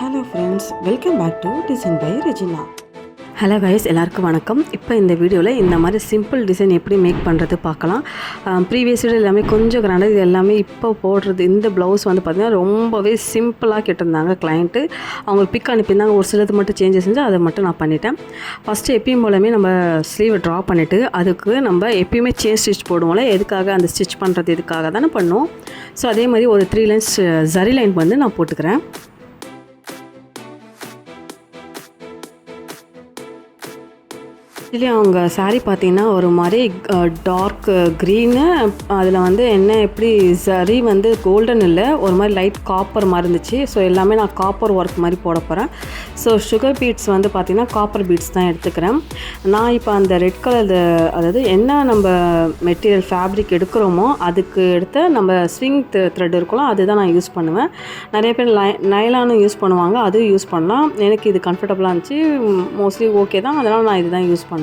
Hello friends, welcome back to design by Regina. Hello guys, எல்லாருக்கும் வணக்கம். இப்போ இந்த வீடியோவில் இந்த மாதிரி சிம்பிள் டிசைன் எப்படி மேக் பண்ணுறது பார்க்கலாம். ப்ரீவியஸ் வீடியோ எல்லாமே கொஞ்சம் கிராண்டாக, இது எல்லாமே இப்போ போடுறது. இந்த ப்ளவுஸ் வந்து பார்த்திங்கன்னா ரொம்பவே சிம்பிளாக கேட்டிருந்தாங்க கிளைண்ட்டு. அவங்களுக்கு பிக் அனுப்பியிருந்தாங்க, ஒரு சிலது மட்டும் சேஞ்சஸ் செஞ்சு அதை மட்டும் நான் பண்ணிட்டேன். ஃபஸ்ட்டு எப்பயும் போலமே நம்ம ஸ்லீவை ட்ரா பண்ணிவிட்டு அதுக்கு நம்ம எப்பயுமே செயின் ஸ்டிச் போடுவோம்ல, எதுக்காக அந்த ஸ்டிச் பண்ணுறது எதுக்காக தானே பண்ணுவோம். ஸோ அதே மாதிரி ஒரு 3 லைன்ஸ் ஜரி லைன் வந்து நான் போட்டுக்கிறேன். ஆக்சுவலி அவங்க சாரீ பார்த்தீங்கன்னா ஒரு மாதிரி டார்க் க்ரீனு, அதில் வந்து என்ன எப்படி சரி வந்து கோல்டன் இல்லை, ஒரு மாதிரி லைட் காப்பர் மாதிரி இருந்துச்சு. ஸோ எல்லாமே நான் காப்பர் ஒர்க் மாதிரி போட போகிறேன். ஸோ சுகர் பீட்ஸ் வந்து பார்த்திங்கன்னா காப்பர் பீட்ஸ் தான் எடுத்துக்கிறேன். நான் இப்போ அந்த ரெட் கலர், அதாவது என்ன நம்ம மெட்டீரியல் ஃபேப்ரிக் எடுக்கிறோமோ அதுக்கு எடுத்த நம்ம ஸ்விங் த்ரெட் இருக்கலாம், அதுதான் நான் யூஸ் பண்ணுவேன். நிறைய பேர் நைலானும் யூஸ் பண்ணுவாங்க, அதுவும் யூஸ் பண்ணலாம். எனக்கு இது கம்ஃபர்டபுளாக இருந்துச்சு, மோஸ்ட்லி ஓகே தான், அதனால் நான் இதுதான் யூஸ் பண்ணுறேன்.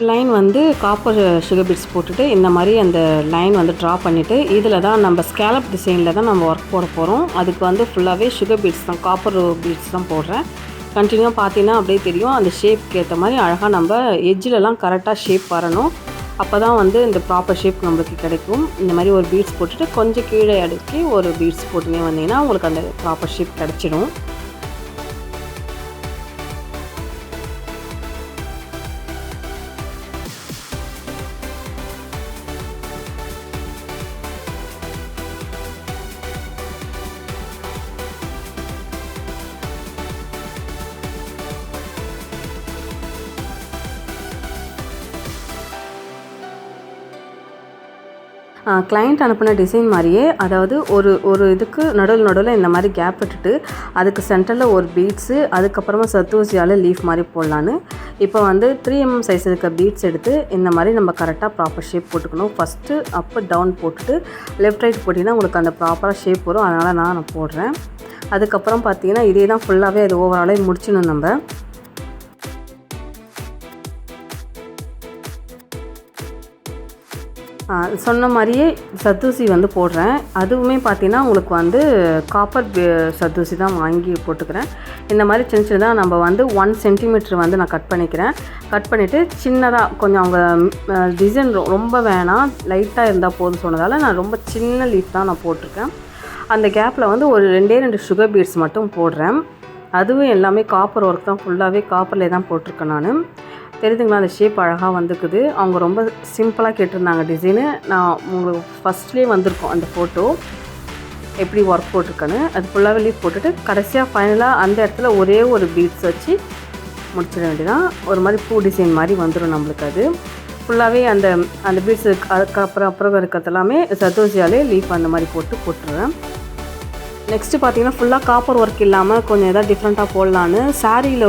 லைன் வந்து காப்பர் சுகர் பீட்ஸ் போட்டுட்டு இந்த மாதிரி அந்த லைன் வந்து ட்ரா பண்ணிவிட்டு இதில் தான் நம்ம ஸ்கேலப் டிசைனில் தான் நம்ம ஒர்க் போட போகிறோம். அதுக்கு வந்து ஃபுல்லாகவே சுகர் பீட்ஸ் தான், காப்பர் பீட்ஸ் தான் போடுறேன். கண்டினியூவாக பார்த்தீங்கன்னா அப்படியே தெரியும், அந்த ஷேப்க்கு ஏற்ற மாதிரி அழகாக நம்ம எட்ஜிலலாம் கரெக்டாக ஷேப் வரணும். அப்போ தான் வந்து இந்த ப்ராப்பர் ஷேப் நம்மளுக்கு கிடைக்கும். இந்த மாதிரி ஒரு பீட்ஸ் போட்டுட்டு கொஞ்சம் கீழே அடுக்கி ஒரு பீட்ஸ் போட்டுனே வந்தீங்கன்னா உங்களுக்கு அந்த ப்ராப்பர் ஷேப் கிடச்சிடும். கிளைண்ட் அனுப்பின டிசைன் மாதிரியே, அதாவது ஒரு இதுக்கு நடுவில் இந்த மாதிரி கேப் விட்டுட்டு அதுக்கு சென்டரில் ஒரு பீட்ஸு, அதுக்கப்புறமா சத்தூசியால் லீஃப் மாதிரி போடலான்னு. இப்போ வந்து 3mm சைஸ் இருக்க பீட்ஸ் எடுத்து இந்த மாதிரி நம்ம கரெக்டாக ப்ராப்பர் ஷேப் போட்டுக்கணும். ஃபஸ்ட்டு அப்பு டவுன் போட்டுட்டு லெஃப்ட் ரைட் போட்டிங்கன்னா உங்களுக்கு அந்த ப்ராப்பராக ஷேப் வரும். அதனால் நான் போடுறேன். அதுக்கப்புறம் பார்த்தீங்கன்னா இதே தான் ஃபுல்லாகவே அது ஓவராலே முடிச்சிடணும். நம்ம சொன்ன மாதிரியே சத்தூசி வந்து போடுறேன். அதுவுமே பார்த்திங்கன்னா உங்களுக்கு வந்து காப்பர் சத்தூசி தான் வாங்கி போட்டுக்கிறேன். இந்த மாதிரி சின்ன சின்னதாக நம்ம வந்து 1 சென்டிமீட்டர் வந்து நான் கட் பண்ணிக்கிறேன். கட் பண்ணிவிட்டு சின்னதாக கொஞ்சம் அவங்க டிசைன் ரொம்ப வேணாம், லைட்டாக இருந்தால் போதும் சொன்னதால் நான் ரொம்ப சின்ன லீஃப் தான் நான் போட்டிருக்கேன். அந்த கேப்பில் வந்து ஒரு 2 சுகர் பீட்ஸ் மட்டும் போடுறேன். அதுவும் எல்லாமே காப்பர் ஒர்க் தான், ஃபுல்லாகவே காப்பர்லேயே தான் போட்டிருக்கேன் நான். தெரியுதுங்களா, அந்த ஷேப் அழகாக வந்துக்குது. அவங்க ரொம்ப சிம்பிளாக கேட்டிருந்தாங்க டிசைனு. நான் உங்களுக்கு ஃபஸ்ட்லேயே வந்திருக்கோம் அந்த ஃபோட்டோ எப்படி ஒர்க் போட்டிருக்கேன்னு. அது ஃபுல்லாகவே லீஃப் போட்டுட்டு கடைசியாக ஃபைனலாக அந்த இடத்துல ஒரே ஒரு பீட்ஸ் வச்சு முடிச்சிட வேண்டியதான். ஒரு மாதிரி பூ டிசைன் மாதிரி வந்துடும் நம்மளுக்கு. அது ஃபுல்லாகவே அந்த பீட்ஸ் அப்புறம் இருக்கிறது எல்லாமே சத்தோசியாலே லீஃப் அந்த மாதிரி போட்டுருவேன். நெக்ஸ்ட்டு பார்த்தீங்கன்னா ஃபுல்லாக காப்பர் ஒர்க் இல்லாமல் கொஞ்சம் எதாவது டிஃப்ரெண்ட்டாக போடலான்னு சாரியில்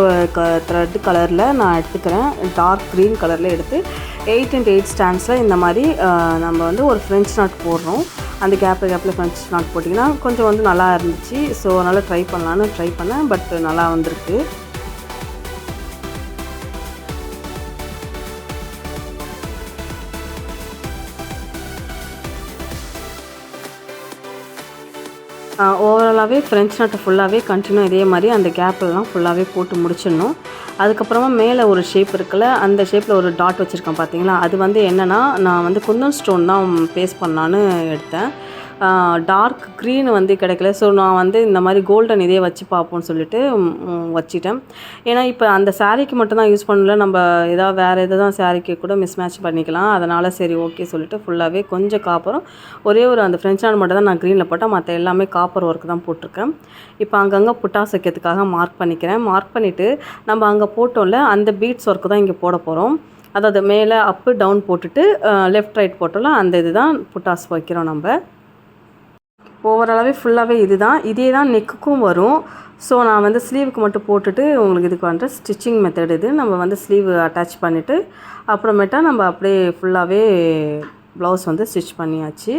த்ரெட் கலரில் நான் எடுத்துக்கிறேன். டார்க் க்ரீன் கலரில் எடுத்து 8x8 ஸ்டாண்ட்ஸில் இந்த மாதிரி நம்ம வந்து ஒரு ஃப்ரெஞ்ச் நாட் போடுறோம். அந்த கேப்பில் ஃப்ரெஞ்ச் நாட் போட்டிங்கன்னா கொஞ்சம் வந்து நல்லா இருந்துச்சு. ஸோ அதனால் ட்ரை பண்ணேன். பட் நல்லா வந்திருக்கு. ஓவராலாகவே ஃப்ரெஞ்ச் நாட்டை ஃபுல்லாகவே கண்டினியூ இதே மாதிரி அந்த கேப்லாம் ஃபுல்லாகவே போட்டு முடிச்சிடணும். அதுக்கப்புறமா மேலே ஒரு ஷேப் இருக்குல்ல, அந்த ஷேப்பில் ஒரு டாட் வச்சுருக்கேன் பார்த்தீங்களா, அது வந்து என்னென்னா நான் வந்து குந்தன் ஸ்டோன் தான் பேஸ்ட் பண்ணலான்னு எடுத்தேன். டார்க் க்ரீன் வந்து கிடைக்கல. ஸோ நான் வந்து இந்த மாதிரி கோல்டன் இதே வச்சு பார்ப்போம்னு சொல்லிட்டு வச்சிட்டேன். ஏன்னா இப்போ அந்த சாரீக்கு மட்டும்தான் யூஸ் பண்ணல, நம்ம ஏதாவது வேறு தான் சாரீக்கு கூட மிஸ்மேட்ச் பண்ணிக்கலாம். அதனால் சரி ஓகே சொல்லிட்டு ஃபுல்லாகவே கொஞ்சம் காப்பரும் ஒரே ஒரு அந்த ஃப்ரெஞ்ச் நாட் மட்டும் தான் நான் க்ரீனில் போட்டேன். மற்ற எல்லாமே காப்பர் ஒர்க் தான் போட்டிருக்கேன். இப்போ அங்கங்கே புட்டாஸ் வைக்கிறதுக்காக மார்க் பண்ணிவிட்டு நம்ம அங்கே போட்டோம்ல அந்த பீட்ஸ் ஒர்க்கு தான் இங்கே போட போகிறோம். அதாவது மேலே அப்பு டவுன் போட்டுட்டு லெஃப்ட் ரைட் போட்டோம்ல அந்த இது தான் புட்டாஸ் வைக்கிறோம். நம்ம ஓவராலாகவே ஃபுல்லாகவே இதே தான் நெக்குக்கும் வரும். ஸோ நான் வந்து ஸ்லீவுக்கு மட்டும் போட்டுட்டு உங்களுக்கு இதுக்கு வந்து ஸ்டிச்சிங் மெத்தட் இது. நம்ம வந்து ஸ்லீவ் அட்டாச் பண்ணிவிட்டு அப்புறமேட்டா நம்ம அப்படியே ஃபுல்லாகவே ப்ளவுஸ் வந்து ஸ்டிச் பண்ணியாச்சு.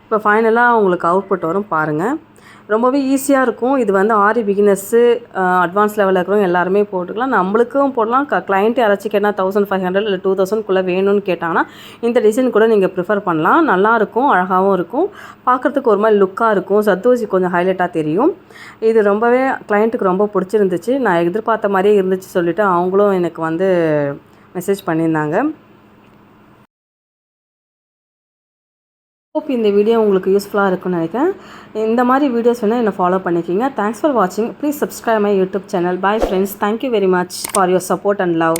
இப்போ ஃபைனலாக உங்களுக்கு அவுட்புட் வரும் பாருங்கள். ரொம்பவே ஈஸியாக இருக்கும். இது வந்து ஆரி பிகினர்ஸு, அட்வான்ஸ் லெவலில் இருக்கிறவங்க எல்லாருமே போட்டுக்கலாம். நம்மளுக்கும் போடலாம். கிளைண்ட் யாராச்சும் கேட்டால் 1500 இல்லை 2000க்குள்ளே வேணும்னு கேட்டாங்கன்னா இந்த டிசைன் கூட நீங்கள் ப்ரிஃபர் பண்ணலாம். நல்லாயிருக்கும், அழகாகவும் இருக்கும், பார்க்குறதுக்கு ஒரு மாதிரி லுக்காக இருக்கும். சத்தூசி கொஞ்சம் ஹைலைட்டாக தெரியும். இது ரொம்பவே கிளைண்ட்டுக்கு ரொம்ப பிடிச்சிருந்துச்சு. நான் எதிர்பார்த்த மாதிரியே இருந்துச்சு சொல்லிவிட்டு அவங்களும் எனக்கு வந்து மெசேஜ் பண்ணியிருந்தாங்க. ஹோப் இந்த வீடியோ உங்களுக்கு யூஸ்ஃபுல்லாக இருக்கும்னு நினைக்கிறேன். இந்த மாதிரி வீடியோஸ் வேணால் என்னை ஃபாலோ பண்ணிக்கிங்க. தேங்க்ஸ் ஃபார் வாட்சிங். Please subscribe my YouTube channel. Bye friends. Thank you very much for your support and love.